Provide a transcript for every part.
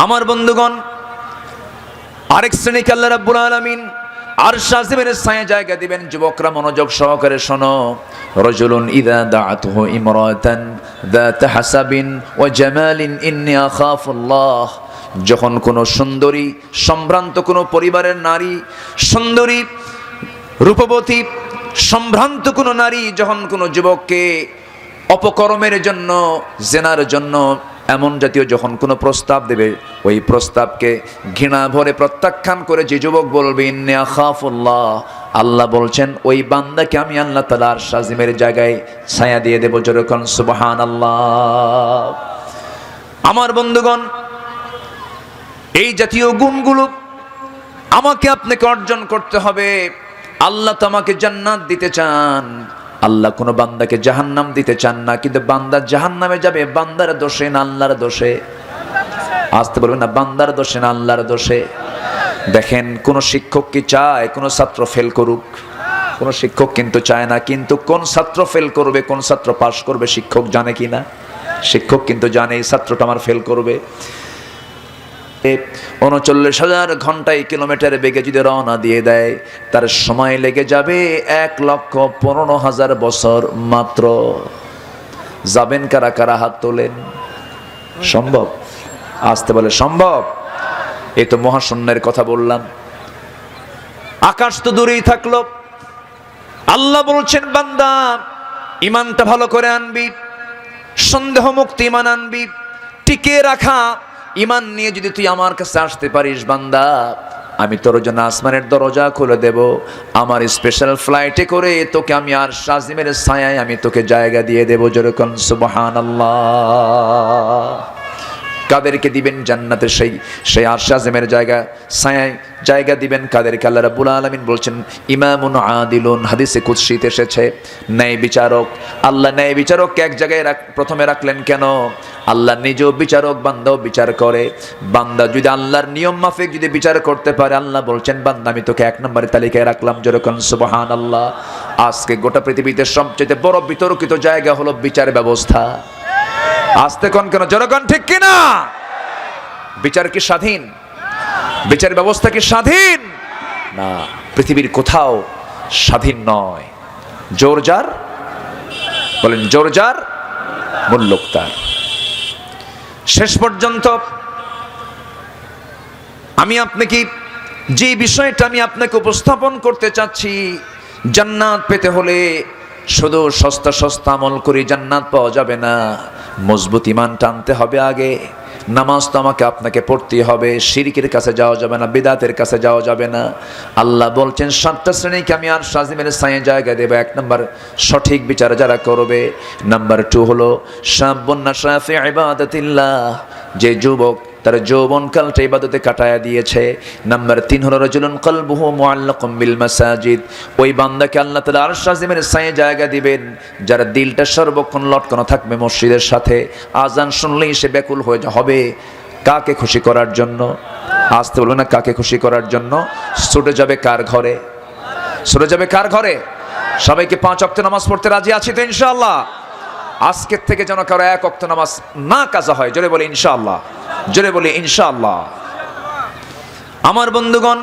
আমার বন্ধুগণ, আরেক শ্রেণীকে আল্লাহ রাব্বুল আলামিন আরশ আজিমের ছায়া জায়গা দিবেন। যুবকরা মনোযোগ সহকারে শোনো। রাজুলুন ইযা দাআতুহু ইমরাতান যাত হাসাবিন ওয়া জামালিন ইন্নী আখাফুল্লাহ। যখন কোনো সুন্দরী সম্ভ্রান্ত কোনো পরিবারের নারী, সুন্দরী রূপবতী সম্ভ্রান্ত কোনো নারী যখন কোনো যুবককে অপকর্মের জন্য, জেনার জন্য এমন জাতীয় যখন কোনো প্রস্তাব দেবে, ওই প্রস্তাবকে ঘৃণা ভরে প্রত্যাখ্যান করে যে যুবক বলবে ইন্নী আখাফুল্লাহ, আল্লাহ বলছেন ওই বান্দাকে আমি আল্লাহ তাআলা আরশ আজিমের জায়গায় ছায়া দিয়ে দেব। যেরকম সুবহানাল্লাহ। আমার বন্ধুগণ, এই জাতীয় গুণগুলো আমাকে আপনাকে অর্জন করতে হবে। আল্লাহ তো আমাকে জান্নাত দিতে চান, আল্লাহ কোনো বান্দাকে জাহান্নাম দিতে চান না। কিন্তু বান্দা জাহান্নামে যাবে বান্দার দোষে না আল্লাহর দোষে? আসতে বলবেন না, বান্দার দোষে না আল্লাহর দোষে? দেখেন, কোন শিক্ষক কি চায় কোন ছাত্র ফেল করুক? কোন শিক্ষক কিন্তু চায় না। কিন্তু কোন ছাত্র ফেল করবে, কোন ছাত্র পাস করবে শিক্ষক জানে কি না? শিক্ষক কিন্তু জানে এই ছাত্রটা আমার ফেল করবে। ৩৯,০০০ ঘন্টায় কিলোমিটার বেগে যদি রওনা দিয়ে দেয়, তার সময় লেগে যাবে ১,১৫,০০০ বছর মাত্র। যাবেন কারা কারা? হাত তোলেন। সম্ভব? আসতে বলে সম্ভব? এই তো মহাশূন্যের কথা বললাম। আকাশ তো দূরেই থাকলো। আল্লাহ বলছেন বান্দা ইমানটা ভালো করে আনবি, সন্দেহ মুক্ত ইমান আনবি, টিকে রাখা ইমান নিয়ে যদি তুই আমার কাছে আসতে পারিস বান্দা, আমি তোর জন্য আসমানের দরজা খুলে দেব। আমার স্পেশাল ফ্লাইটে করে তোকে আমি আরশ আজিমের ছায়ায় আমি তোকে জায়গা দিয়ে দেব। যেরকম সুবহানাল্লাহ। কাদেরকে দিবেন জান্নাতের সেই আরশ আজিমের জায়গা, ছায়ায় জায়গা দিবেন কাদেরকে? আল্লাহ রাব্বুল আলামিন বলছেন ইমামুন আদিলুন, হাদিসে কুদসিতে এসেছে ন্যায় বিচারক। আল্লাহ ন্যায় বিচারককে এক জায়গায় প্রথমে রাখলেন কেন? আল্লাহ নিজেও বিচারক, বান্দাও বিচার করে। বান্দা যদি আল্লাহর নিয়ম মাফিক যদি বিচার করতে পারে, আল্লাহ বলছেন বান্দা আমি তোকে ১ নম্বরের তালিকায় রাখলাম। যেরকম সুবহানাল্লাহ। আজকে গোটা পৃথিবীতে সবচেয়ে বড় বিতর্কিত জায়গা হলো বিচার ব্যবস্থা। আসতে কোন কেন? জনগণ ঠিক কিনা? বিচার কি স্বাধীন? বিচার ব্যবস্থা কি স্বাধীন? না, পৃথিবীর কোথাও স্বাধীন নয়। জোর যার, বলেন জোর যার, মুল্লুক তার। শেষ পর্যন্ত আমি আপনাকে যে বিষয়টা আমি আপনাকে উপস্থাপন করতে চাচ্ছি, জান্নাত পেতে হলে শুধু সস্তা সস্তা আমল করে জান্নাত পাওয়া যাবে না। মজবুত ঈমান টানতে হবে আগে। নামাজ তো আমাকে আপনাকে পড়তে হবে। শিরকের কাছে যাওয়া যাবে না, বিদআতের কাছে যাওয়া যাবে না। আল্লাহ বলছেন ৭টা শ্রেণীকে আমি আরশ আজিমের ছায়ায় জায়গা দেব। ১ নম্বর সঠিক বিচার যারা করবে। নাম্বার ২ হলো শাবুন নাশা ফি ইবাদাতিল্লাহ, যে যুবক তার যৌবনকালটা ইবাদতে কাটায়া দিয়েছে। নাম্বার ৩ হলো রাজুলুন কলবুহু মুআল্লাকুম বিল মাসাজিদ, ওই বান্দাকে আল্লাহ তাআলা আরশ আজিমের ছায়ায় জায়গা দিবেন যার দিলটা সর্বক্ষণ লটকানো থাকবে মসজিদের সাথে। আজান শুনলেই সে ব্যাকুল হয়ে হবে। কাকে খুশি করার জন্য? আসতে বলবো না, কাকে খুশি করার জন্য? ছুটে যাবে কার ঘরে? ছুটে যাবে কার ঘরে? সবাইকে ৫ ওয়াক্ত নামাজ পড়তে রাজি আছি তো ইনশাআল্লাহ? আজকের থেকে যেন কারো ১ ওয়াক্ত নামাজ না কাজা হয়। জোরে বলি ইনশাআল্লাহ, জোরে বলি ইনশাআল্লাহ। আমার বন্ধুগণ,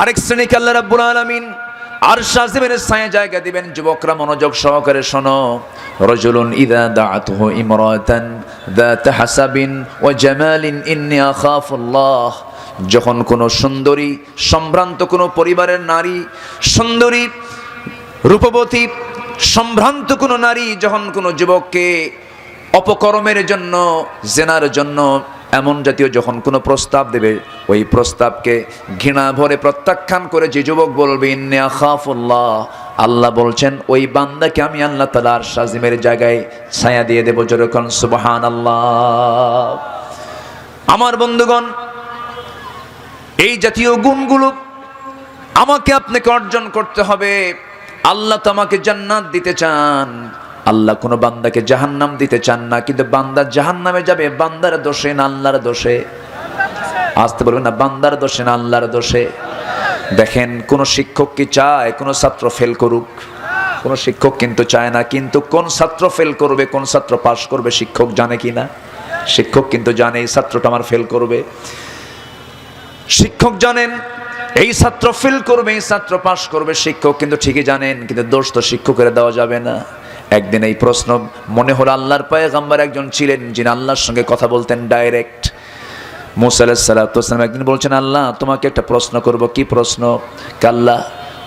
আরেক শ্রেণীকে আল্লাহ রাব্বুল আলামিন আরশ আজিমের ছায়ায় জায়গা দিবেন। যুবকরা মনোযোগ সহকারে শোনো। রাজুলুন ইযা দাআতুহু ইমরাতান যাত হাসাবিন ওয়া জামালিন ইন্নী আখাফুল্লাহ। যখন কোনো সুন্দরী সম্ভ্রান্ত কোনো পরিবারের নারী, সুন্দরী রূপবতী সম্ভ্রান্ত কোনো নারী যখন কোনো যুবককে অপকর্মের জন্য, জেনার জন্য এমন জাতীয় যখন কোনো প্রস্তাব দেবে, ওই প্রস্তাবকে ঘৃণা ভরে প্রত্যাখ্যান করে যে যুবক বলবে ইন্নী আখাফুল্লাহ, আল্লাহ বলছেন ওই বান্দাকে আমি আল্লাহ তাআলা আরশ আজিমের জায়গায় ছায়া দিয়ে দেব। যেরকম সুবহানাল্লাহ। আমার বন্ধুগণ, এই জাতীয় গুণগুলো আমাকে আপনাকে অর্জন করতে হবে। আল্লাহ তো আমাকে জান্নাত দিতে চান, আল্লাহ কোনো বান্দাকে জাহান্নাম দিতে চান না। কিন্তু বান্দা জাহান্নামে যাবে বান্দার দোষে না আল্লাহর দোষে? আসতে বলবেন না, বান্দার দোষে না আল্লাহর দোষে? দেখেন, কোন শিক্ষক কি চায় কোন ছাত্র ফেল করুক? কোন শিক্ষক কিন্তু চায় না। কিন্তু কোন ছাত্র ফেল করবে, কোন ছাত্র পাস করবে শিক্ষক জানে কি না? শিক্ষক কিন্তু জানে এই ছাত্রটা আমার ফেল করবে, শিক্ষক জানেন এই ছাত্র ফেল করবে, এই ছাত্র পাস করবে, শিক্ষক কিন্তু ঠিকই জানেন, কিন্তু দোষ তো শিক্ষকের দেওয়া যাবে না। একদিন এই প্রশ্ন মনে হলো আল্লাহর পয়গম্বর একজন ছিলেন যিনি আল্লাহর সঙ্গে কথা বলতেন ডাইরেক্ট। মুসা আলাইহিস সালাম একদিন বলছেন, আল্লাহ তোমাকে একটা প্রশ্ন করব। কি প্রশ্ন? আল্লাহ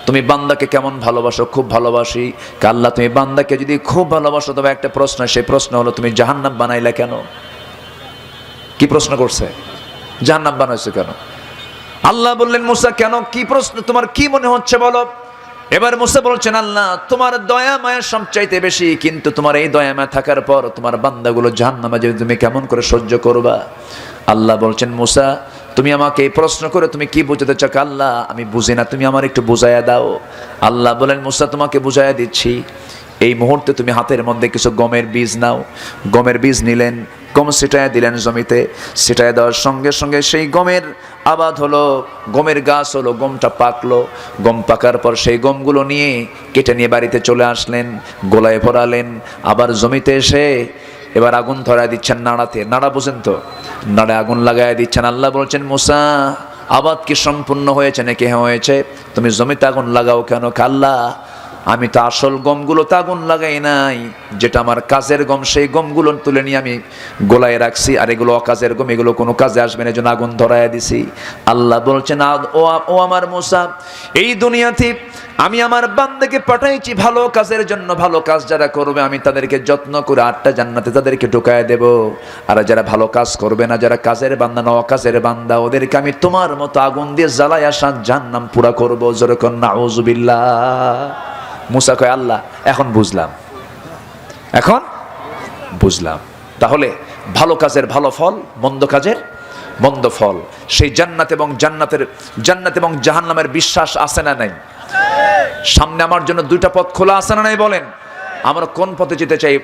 তুমি বান্দাকে কেমন ভালোবাসো? খুব ভালোবাসি। আল্লাহ তুমি বান্দাকে যদি খুব ভালোবাসো তবে একটা প্রশ্ন, সেই প্রশ্ন হলো তুমি জাহান্নাম বানাইলা কেন? কি প্রশ্ন করছে? জাহান্নাম বানাইছো কেন? আল্লাহ বললেন, মুসা কেন, কি প্রশ্ন, তোমার কি মনে হচ্ছে বলো। এবার মুসা বলছেন, আল্লাহ তোমার দয়া মায়া সবচাইতে বেশি, কিন্তু তোমার এই দয়া মায়া থাকার পর তোমার বান্দাগুলো জাহান্নামে যাবে, তুমি কেমন করে সহ্য করবা? আল্লাহ বলছেন, মুসা তুমি আমাকে এই প্রশ্ন করে তুমি কি বুঝাতে চাও? আল্লাহ আমি বুঝি না, তুমি আমার একটু বুঝাইয়া দাও। আল্লাহ বলেন, মুসা তোমাকে বুঝাইয়া দিচ্ছি। এই মুহূর্তে তুমি হাতের মধ্যে কিছু গমের বীজ নাও। গমের বীজ নিলেন, গম ছিটাইয়া দিলেন জমিতে। ছিটাইয়া দেওয়ার সঙ্গে সঙ্গে সেই গমের আবাদ হলো, গমের গাছ হলো, গমটা পাকলো। গম পাকার পর সেই গমগুলো নিয়ে কেটে নিয়ে বাড়িতে চলে আসলেন, গোলায় ভরালেন। আবার জমিতে এসে এবার আগুন ধরায় দিচ্ছেন নাড়াতে। নাড়া বুঝেন তো? নাড়ায় আগুন লাগাই দিচ্ছেন। আল্লাহ বলছেন, মুসা আবাদ কি সম্পূর্ণ হয়েছে নাকি? হ্যাঁ হয়েছে। তুমি জমিতে আগুন লাগাও কেন? আল্লাহ আমি তো আসল গমগুলো তো আগুন লাগাই নাই, যেটা আমার কাজের গম সেই গমগুলো তুলে নিয়ে আমি গোলায় রাখছি, আর এগুলো অকাজের গম, এগুলো কোনো কাজে আসবে না, এই জন্য আগুন ধরাইয়া দিছি। আল্লাহ বলছেন, ও আমার মুসা, এই দুনিয়াতে আমি আমার বান্দাকে পাঠাইছি ভালো কাজের জন্য। ভালো কাজ যারা করবে আমি তাদেরকে যত্ন করে 8টা জান্নাতে তাদেরকে ঢুকায় দেব। আর যারা ভালো কাজ করবে না, যারা কাজের বান্দা না অকাজের বান্দা, ওদেরকে আমি তোমার মতো আগুন দিয়ে জ্বালায় আসা জাহান্নাম পুরা করবো। যেরকম নাউজুবিল্লাহ। মুসা কয়, আল্লাহ এখন বুঝলাম, এখন বুঝলাম। তাহলে ভালো কাজের ভালো ফল, মন্দ কাজের মন্দ ফল। সেই জান্নাত এবং জাহান্নামের বিশ্বাস আছে না নাই? সামনে আমার জন্য 2টা পথ খোলা আছে না নাই বলেন? আমরা কোন পথে যেতে চাই?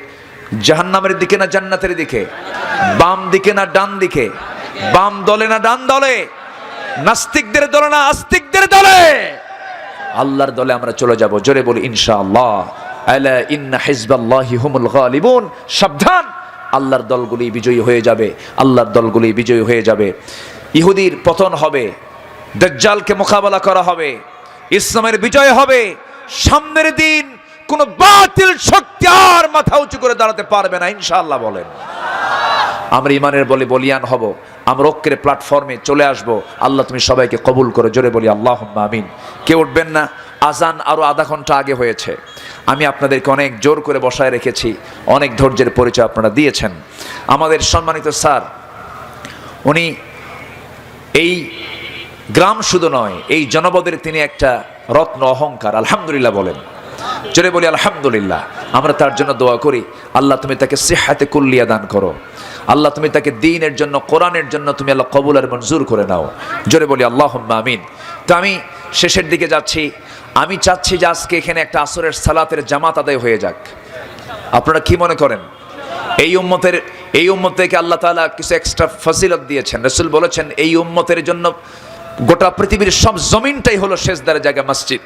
জাহান্নামের দিকে না জান্নাতের দিকে? বাম দিকে না ডান দিকে? বাম দলে না ডান দলে? নাস্তিকদের দলে না আস্তিকদের দলে? আল্লাহর দলে আমরা চলে যাব। জোরে বলি ইনশাআল্লাহ। আলা ইন্না হিজবাল্লাহি হুমুল গালিবুন। সাবধান, আল্লাহর দলগুলি বিজয়ী হয়ে যাবে, আল্লাহর দলগুলি বিজয়ী হয়ে যাবে। ইহুদির পতন হবে, দাজ্জালকে মোকাবেলা করা হবে, ইসলামের বিজয় হবে। সামনের দিন কোন বাতিল শক্তি আর মাথা উঁচু করে দাঁড়াতে পারবে না ইনশাআল্লাহ বলেন। আমরা ইমানের বলে বলিয়ান হব, আমরা ঐক্যের প্ল্যাটফর্মে চলে আসব। আল্লাহ তুমি সবাইকে কবুল করো। জোরে বলি আল্লাহুম্মা আমিন। কেউ উঠবেন না, আজান আরো আধা ঘন্টা আগে হয়েছে। আমি আপনাদেরকে অনেক জোর করে বসায় রেখেছি, অনেক ধৈর্যের পরিচয় আপনারা দিয়েছেন। আমাদের সম্মানিত স্যার, উনি এই গ্রাম শুধু নয়, এই জনপদের তিনি একটা রত্ন অহংকার। আলহামদুলিল্লাহ বলেন, জোরে বলি আলহামদুলিল্লাহ। আমরা তার জন্য দোয়া করি, আল্লাহ তুমি তাকে সিহাতে কুল্লিয়া দান করো। আল্লাহ তুমি তাকে দ্বীনের জন্য, কোরআনের জন্য তুমি আল্লাহ কবুল আর মঞ্জুর করে নাও। জোরে বলি আল্লাহুম্মা আমিন। তো আমি শেষের দিকে যাচ্ছি। আমি চাচ্ছি যে আজকে এখানে একটা আসরের সালাতের জামাত আদায় হয়ে যাক। আপনারা কি মনে করেন? এই উম্মতকে আল্লাহ তাআলা কিছু এক্সট্রা ফজিলত দিয়েছেন। রাসূল বলেছেন এই উম্মতের জন্য গোটা পৃথিবীর সব জমিনটাই হলো সেজদার জায়গা, মসজিদ।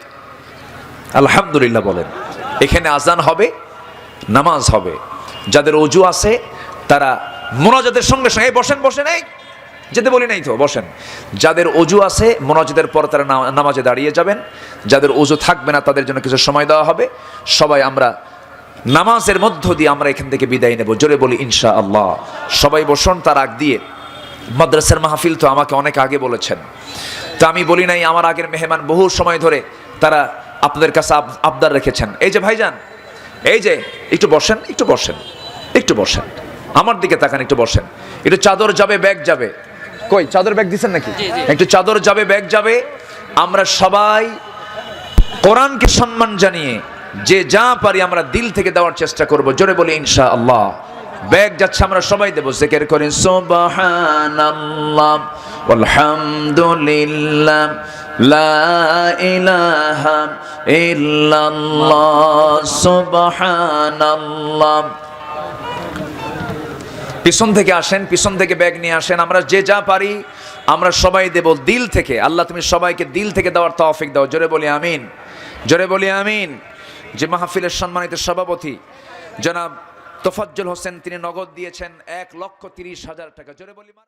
আলহামদুলিল্লাহ বলেন। এখানে আজান হবে, নামাজ হবে। যাদের ওযু আছে তারা মুনাজাতের সঙ্গে সঙ্গে বসেন, এই যেতে বলি নাই তো, বসেন। যাদের ওযু আছে মুনাজাতের পর তারা নামাজে দাঁড়িয়ে যাবেন। যাদের ওযু থাকবে না তাদের জন্য কিছু সময় দেওয়া হবে। সবাই আমরা নামাজের মধ্য দিয়ে আমরা এখান থেকে বিদায় নেব। জোরে বলি ইনশাআল্লাহ। সবাই বসুন। তার আগ দিয়ে মাদ্রাসার মাহফিল তো আমাকে অনেক আগে বলেছেন, তা আমি বলি নাই। আমার আগের মেহমান বহু সময় ধরে তারা আপনাদের কাছে আবদার রেখেছেন। এই যে ভাইজান, এই যে একটু বসেন, একটু বসেন, একটু বসেন, আমার দিকে তাকান, একটু বসেন। একটু চাদর যাবে, ব্যাগ যাবে। কই চাদর ব্যাগ দিচ্ছেন নাকি? একটু চাদর যাবে, ব্যাগ যাবে। আমরা সবাই কোরআনকে সম্মান জানিয়ে যে যা পারি আমরা দিল থেকে দেওয়ার চেষ্টা করব। জোরে বলি ইনশাআল্লাহ। ব্যাগ যাচ্ছে, আমরা সবাই দেব। জিকির করি সুবহানাল্লাহ ওয়ালহামদুলিল্লাহ লা ইলাহা ইল্লাল্লাহ সুবহানাল্লাহ। পিছন থেকে আসেন, পিছন থেকে ব্যাগ নিয়ে আসেন। আমরা যে যা পারি আমরা সবাই দেব দিল থেকে। আল্লাহ তুমি সবাইকে দিল থেকে দেওয়ার তৌফিক দাও। জোরে বলি আমিন, জোরে বলি আমিন। যে মাহফিলের সম্মানিত সভাপতি জনাব তোফাজ্জল হোসেন তিনি নগদ দিয়েছেন 1,30,000 টাকা। জোরে বলি।